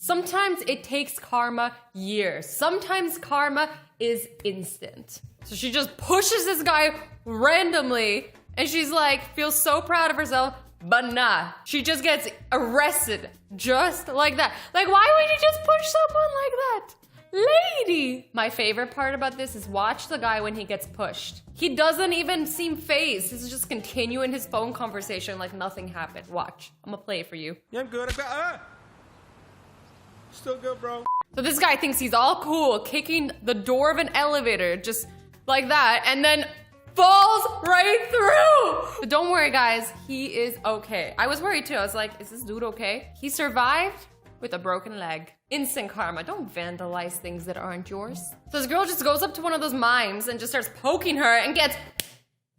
Sometimes it takes karma years. Sometimes karma is instant. So she just pushes this guy randomly and she's like, feels so proud of herself, but nah. She just gets arrested just like that. Like, why would you just push someone like that? Lady! My favorite part about this is watch the guy when he gets pushed. He doesn't even seem fazed. He's just continuing his phone conversation like nothing happened. Watch. I'm gonna play it for you. Yeah, I'm good. Still good, bro. So this guy thinks he's all cool, kicking the door of an elevator just like that, and then falls right through. But don't worry, guys. He is okay. I was worried too. I was like, is this dude okay? He survived with a broken leg. Instant karma. Don't vandalize things that aren't yours. So this girl just goes up to one of those mimes and just starts poking her and gets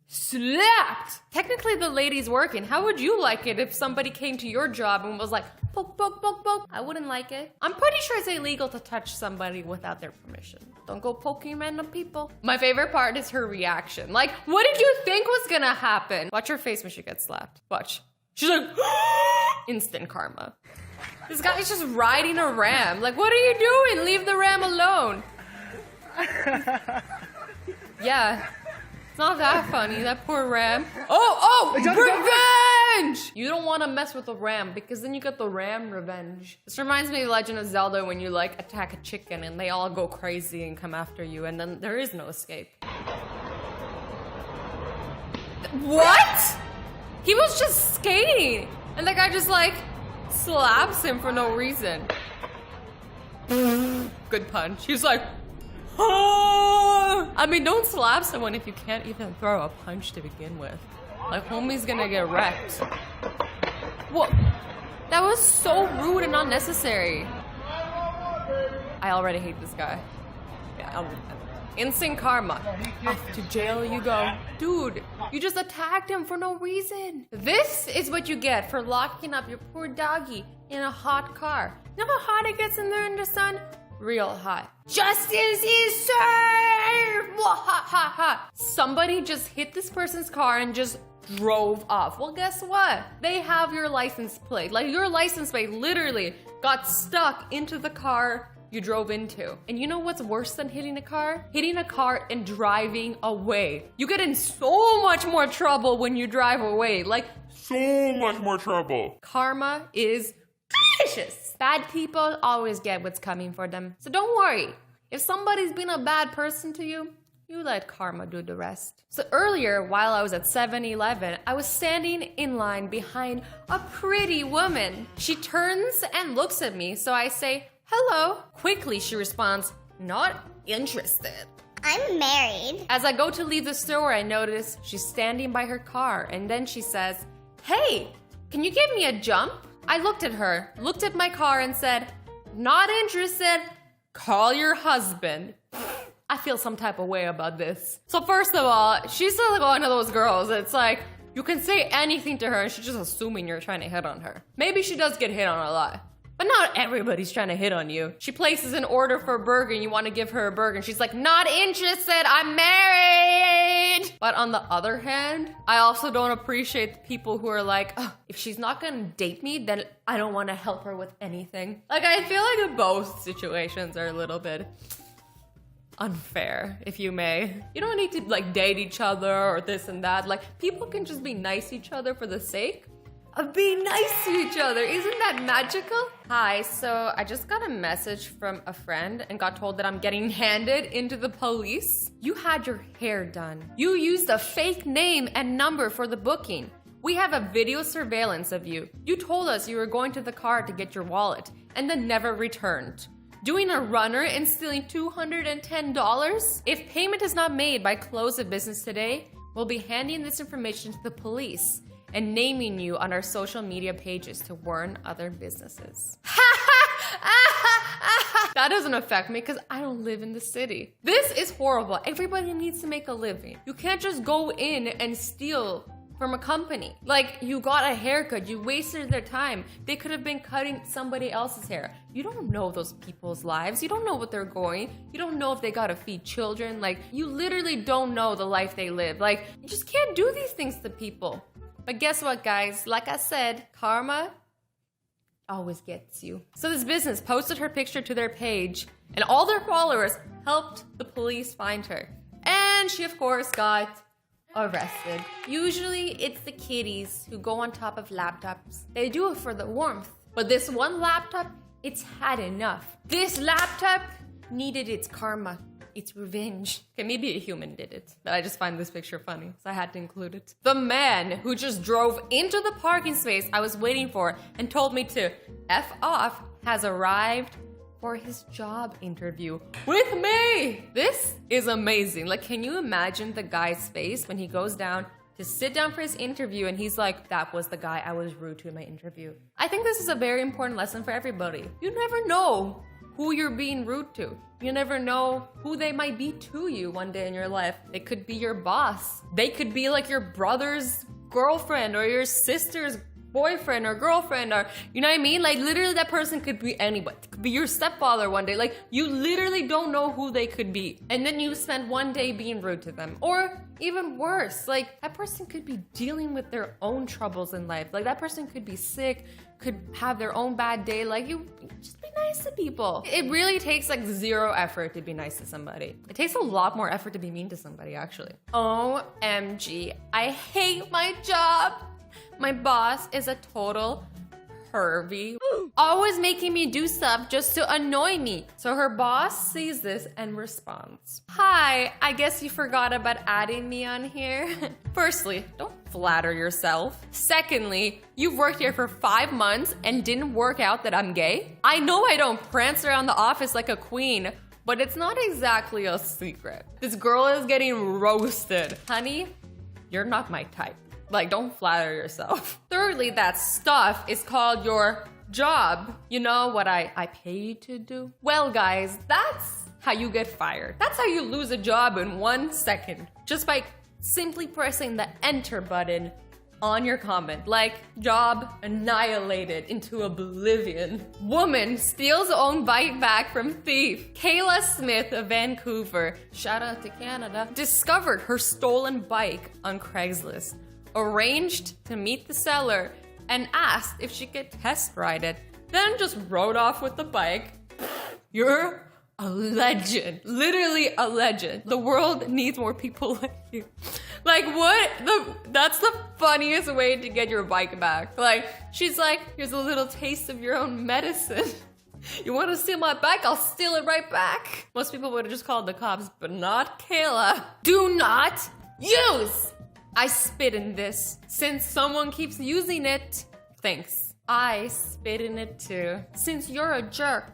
slapped. Technically, the lady's working. How would you like it if somebody came to your job and was like, poke, poke, poke, poke? I wouldn't like it. I'm pretty sure it's illegal to touch somebody without their permission. Don't go poking random people. My favorite part is her reaction. Like, what did you think was gonna happen? Watch her face when she gets slapped. Watch. She's like, instant karma. This guy's just riding a ram. Like, what are you doing? Leave the ram alone. Yeah. It's not that funny, that poor ram. Oh, revenge! You don't want to mess with a ram because then you get the ram revenge. This reminds me of Legend of Zelda when you like attack a chicken and they all go crazy and come after you and then there is no escape. What? He was just skating and the guy just like slaps him for no reason. Good punch. He was like, oh! I mean, don't slap someone if you can't even throw a punch to begin with. Like, homie's gonna get wrecked. What? That was so rude and unnecessary. I already hate this guy. Yeah, instant karma. Off to jail you go. Dude, you just attacked him for no reason. This is what you get for locking up your poor doggy in a hot car. You know how hot it gets in there in the sun? Real hot. Justice is served! Ha ha ha. Somebody just hit this person's car and just drove off. Well, guess what? They have your license plate. Like, your license plate literally got stuck into the car you drove into. And you know what's worse than hitting a car? Hitting a car and driving away. You get in so much more trouble when you drive away. Like, So much more trouble. karma is vicious. Bad people always get what's coming for them. So don't worry. If somebody's been a bad person to you, you let karma do the rest. So earlier, while I was at 7-Eleven, I was standing in line behind a pretty woman. She turns and looks at me, so I say, hello. Quickly, she responds, not interested. I'm married. As I go to leave the store, I notice she's standing by her car, and then she says, hey, can you give me a jump? I looked at her, looked at my car, and said, not interested. Call your husband. I feel some type of way about this. So first of all, she's like one of those girls. It's like, you can say anything to her and she's just assuming you're trying to hit on her. Maybe she does get hit on a lot, but not everybody's trying to hit on you. She places an order for a burger and you want to give her a burger and she's like, not interested, I'm married. But on the other hand, I also don't appreciate the people who are like, oh, if she's not gonna date me, then I don't want to help her with anything. Like, I feel like both situations are a little bit unfair, if you may. You don't need to like date each other or this and that. Like, people can just be nice to each other for the sake of being nice to each other. Isn't that magical? Hi, so I just got a message from a friend and got told that I'm getting handed into the police. You had your hair done. You used a fake name and number for the booking. We have a video surveillance of you. You told us you were going to the car to get your wallet and then never returned. Doing a runner and stealing $210? If payment is not made by close of business today, we'll be handing this information to the police and naming you on our social media pages to warn other businesses. That doesn't affect me because I don't live in the city. This is horrible. Everybody needs to make a living. You can't just go in and steal from a company. Like, you got a haircut, you wasted their time. They could have been cutting somebody else's hair. You don't know those people's lives. You don't know what they're going. You don't know if they gotta feed children. Like, you literally don't know the life they live. Like, you just can't do these things to people. But guess what, guys? Like I said, karma always gets you. So this business posted her picture to their page, and all their followers helped the police find her. And she, of course, got arrested. Usually, it's the kiddies who go on top of laptops. They do it for the warmth. But this one laptop, it's had enough. This laptop needed its karma, its revenge. Okay, maybe a human did it, but I just find this picture funny, so I had to include it. The man who just drove into the parking space I was waiting for and told me to F off has arrived for his job interview with me. This is amazing. Like, can you imagine the guy's face when he goes down to sit down for his interview and he's like, that was the guy I was rude to in my interview. I think this is a very important lesson for everybody. You never know who you're being rude to. You never know who they might be to you one day in your life. They could be your boss. They could be like your brother's girlfriend or your sister's boyfriend or girlfriend, or you know what I mean? Like, literally that person could be anybody. It could be your stepfather one day. Like, you literally don't know who they could be. And then you spend one day being rude to them. Or even worse, like, that person could be dealing with their own troubles in life. Like, that person could be sick, could have their own bad day. Like, you just be nice to people. It really takes like 0 effort to be nice to somebody. It takes a lot more effort to be mean to somebody, actually. OMG, I hate my job. My boss is a total pervy, always making me do stuff just to annoy me. So her boss sees this and responds, "Hi, I guess you forgot about adding me on here." Firstly, don't flatter yourself. Secondly, you've worked here for 5 months and didn't work out that I'm gay. I know I don't prance around the office like a queen, but it's not exactly a secret. This girl is getting roasted. Honey, you're not my type. Like, don't flatter yourself. Thirdly, that stuff is called your job. You know what I pay you to do? Well, guys, that's how you get fired. That's how you lose a job in 1 second. Just by simply pressing the enter button on your comment. Like, job annihilated into oblivion. Woman steals own bike back from thief. Kayla Smith of Vancouver, shout out to Canada, discovered her stolen bike on Craigslist, arranged to meet the seller, and asked if she could test ride it, then just rode off with the bike. You're a legend. Literally a legend. The world needs more people like you. Like, what? That's the funniest way to get your bike back. Like, she's like, here's a little taste of your own medicine. You want to steal my bike? I'll steal it right back. Most people would have just called the cops, but not Kayla. Do not use. I spit in this. Since someone keeps using it, thanks. I spit in it too. Since you're a jerk.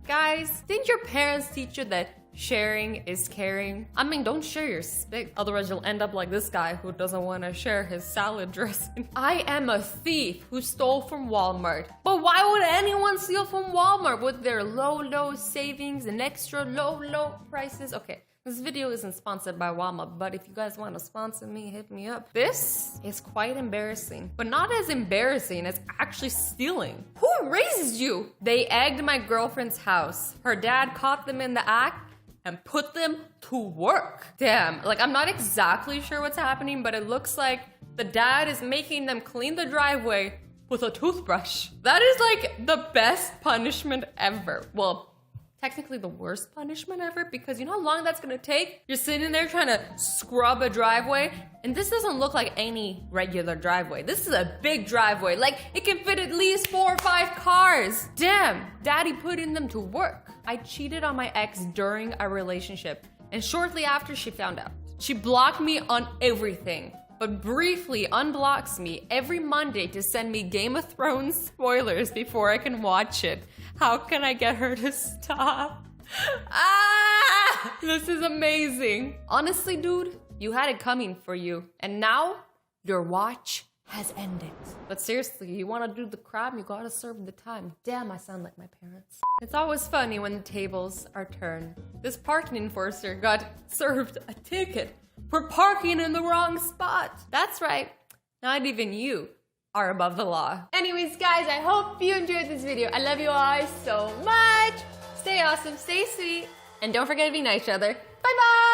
Guys, didn't your parents teach you that sharing is caring? I mean, don't share your spit, otherwise you'll end up like this guy who doesn't want to share his salad dressing. I am a thief who stole from Walmart. But why would anyone steal from Walmart with their low savings and extra low prices? Okay. This video isn't sponsored by Walmart, but if you guys want to sponsor me, hit me up. This is quite embarrassing, but not as embarrassing as actually stealing. Who raised you? They egged my girlfriend's house. Her dad caught them in the act and put them to work. Damn, like, I'm not exactly sure what's happening, but it looks like the dad is making them clean the driveway with a toothbrush. That is like the best punishment ever. Well, technically the worst punishment ever, because you know how long that's gonna take? You're sitting there trying to scrub a driveway, and this doesn't look like any regular driveway. This is a big driveway. Like, it can fit at least 4 or 5 cars. Damn, daddy putting them to work. I cheated on my ex during our relationship, and shortly after she found out. She blocked me on everything, but briefly unblocks me every Monday to send me Game of Thrones spoilers before I can watch it. How can I get her to stop? This is amazing. Honestly, dude, you had it coming for you. And now, your watch has ended. But seriously, you want to do the crime, you gotta serve the time. Damn, I sound like my parents. It's always funny when the tables are turned. This parking enforcer got served a ticket for parking in the wrong spot. That's right, not even you are above the law. Anyways, guys, I hope you enjoyed this video. I love you all so much. Stay awesome, stay sweet, and don't forget to be nice to each other. Bye-bye!